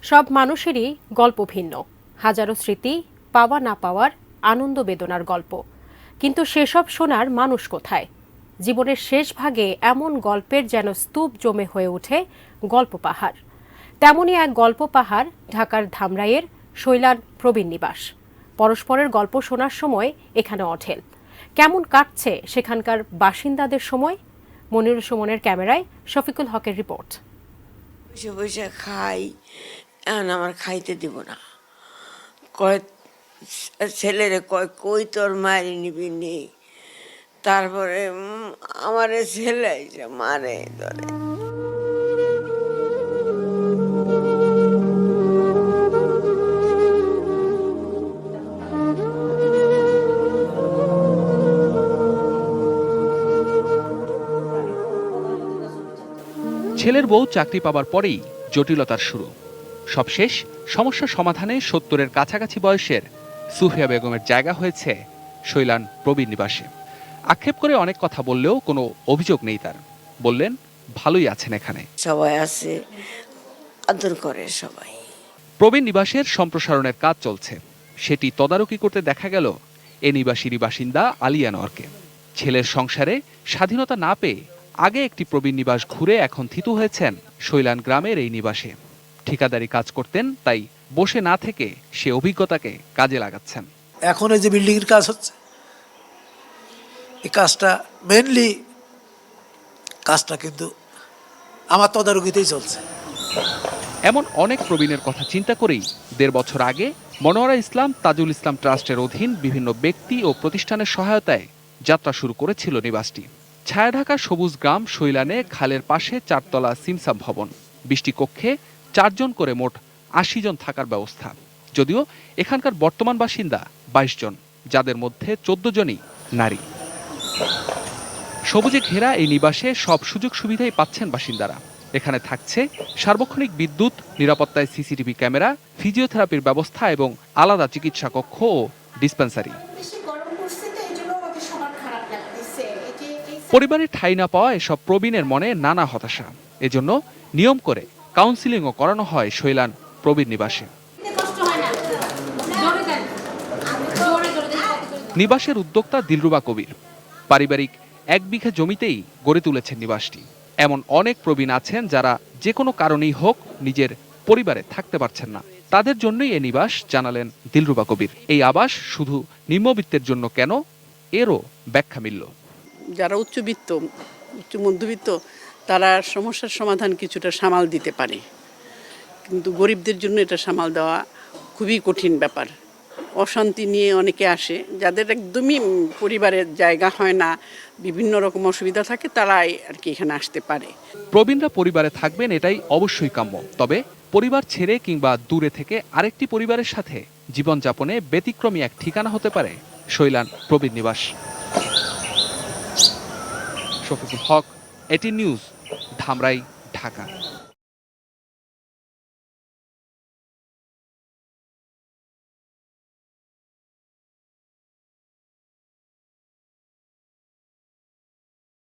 সব মানুষেরই গল্প ভিন্ন, হাজারো স্মৃতি, পাওয়া না পাওয়ার আনন্দ বেদনার গল্প। কিন্তু সেসব শোনার মানুষ কোথায়? জীবনের শেষ ভাগে এমন গল্পের যেন স্তূপ জমে হয়ে ওঠে গল্প পাহাড়। তেমনই এক গল্প পাহাড় ঢাকার ধামরাইয়ের শৈলান প্রবীণ নিবাস। পরস্পরের গল্প শোনার সময় এখানে অঢেল। কেমন কাটছে সেখানকার বাসিন্দাদের সময়? মনিরুল সুমনের ক্যামেরায় শফিকুল হকের রিপোর্ট। বসে বসে খাই, এখন আমার খাইতে দিব না। কয় ছেলেরে কয় কই তোর মারি নিবি নি, তারপরে আমার ছেলে এসে মারে ধরে। ছেলের বউ চাকরি পাবার পরেই জটিলতার শুরু। সবশেষ সমস্যা সমাধানে ৭০-এর কাছাকাছি বয়সের সুফিয়া বেগমের জায়গা হয়েছে শৈলান প্রবীণ নিবাসে। আক্ষেপ করে অনেক কথা বললেও কোনো অভিযোগ নেই তার। বললেন, ভালোই আছেন এখানে। সবাই আছে, আদর করে সবাই। প্রবীণ নিবাসের সম্প্রসারণের কাজ চলছে, সেটি তদারকি করতে দেখা গেল এ নিবাসীরই বাসিন্দা আলিয়া নওয়ারকে। ছেলের সংসারে স্বাধীনতা না পেয়ে আগে একটি প্রবীণ নিবাস ঘুরে এখন থিতু হয়েছেন শৈলান গ্রামের এই নিবাসে। ঠিকাদারি কাজ করতেন, তাই বসে না থেকে সে অভিজ্ঞতাকে কাজে লাগাচ্ছেন। এখন এই যে বিল্ডিং এর কাজ হচ্ছে, এই কাজটা মেনলি কিন্তু আমার তদারকিতেই চলছে। এমন অনেক প্রবীণের কথা চিন্তা করেই ১.৫ বছর আগে মনোয়ারা ইসলাম তাজুল ইসলাম ট্রাস্টের অধীন বিভিন্ন ব্যক্তি ও প্রতিষ্ঠানের সহায়তায় যাত্রা শুরু করেছিল নিবাসটি। ছায়াঢাকা সবুজ গ্রাম শৈলানে খালের পাশে ৪তলা সিমসাম ভবন, ২০টি কক্ষে ৪ জন করে মোট ৮০ জন থাকার ব্যবস্থা। যদিও এখানকার বর্তমান বাসিন্দা ২২ জন, যাদের মধ্যে ১৪ জনই নারী। সবুজে ঘেরা এই নিবাসে সব সুযোগ সুবিধাই পাচ্ছেন বাসিন্দারা। এখানে থাকছে সার্বক্ষণিক বিদ্যুৎ, নিরাপত্তায় সিসিটিভি ক্যামেরা, ফিজিওথেরাপির ব্যবস্থা এবং আলাদা চিকিৎসা কক্ষ ও ডিসপেন্সারি। পরিবারের ঠাঁই না পাওয়া এসব প্রবীণের মনে নানা হতাশা। এজন্য নিয়ম করে কাউন্সিলিংও করানো হয় শৈলান প্রবীণ নিবাসে। নিবাসের উদ্যোক্তা দিলরুবা কবির পারিবারিক ১ বিঘা জমিতেই গড়ে তুলেছেন নিবাসটি। এমন অনেক প্রবীণ আছেন যারা যে কোনো কারণেই হোক নিজের পরিবারে থাকতে পারছেন না। তাদের জন্যই এ নিবাস, জানালেন দিলরুবা কবির। এই আবাস শুধু নিম্নবিত্তের জন্য কেন, এরও ব্যাখ্যা মিলল। যারা উচ্চ মধ্যবিত্ত, তারা সমস্যার সমাধান কিছুটা সামাল দিতে পারে, কিন্তু গরিবদের জন্য এটা সামাল দেওয়া খুবই কঠিন ব্যাপার। অশান্তি নিয়ে অনেকে আসে, যাদের একদমই পরিবারের জায়গা হয় না, বিভিন্ন রকম অসুবিধা থাকে, তারাই আর কি এখানে আসতে পারে। প্রবীণরা পরিবারে থাকবেন, এটাই অবশ্যই কাম্য। তবে পরিবার ছেড়ে কিংবা দূরে থেকে আরেকটি পরিবারের সাথে জীবনযাপনে ব্যতিক্রমী এক ঠিকানা হতে পারে শৈলান প্রবীণ নিবাস। শফিকুল হক, এটিএন নিউজ, ধামরাই, ঢাকা।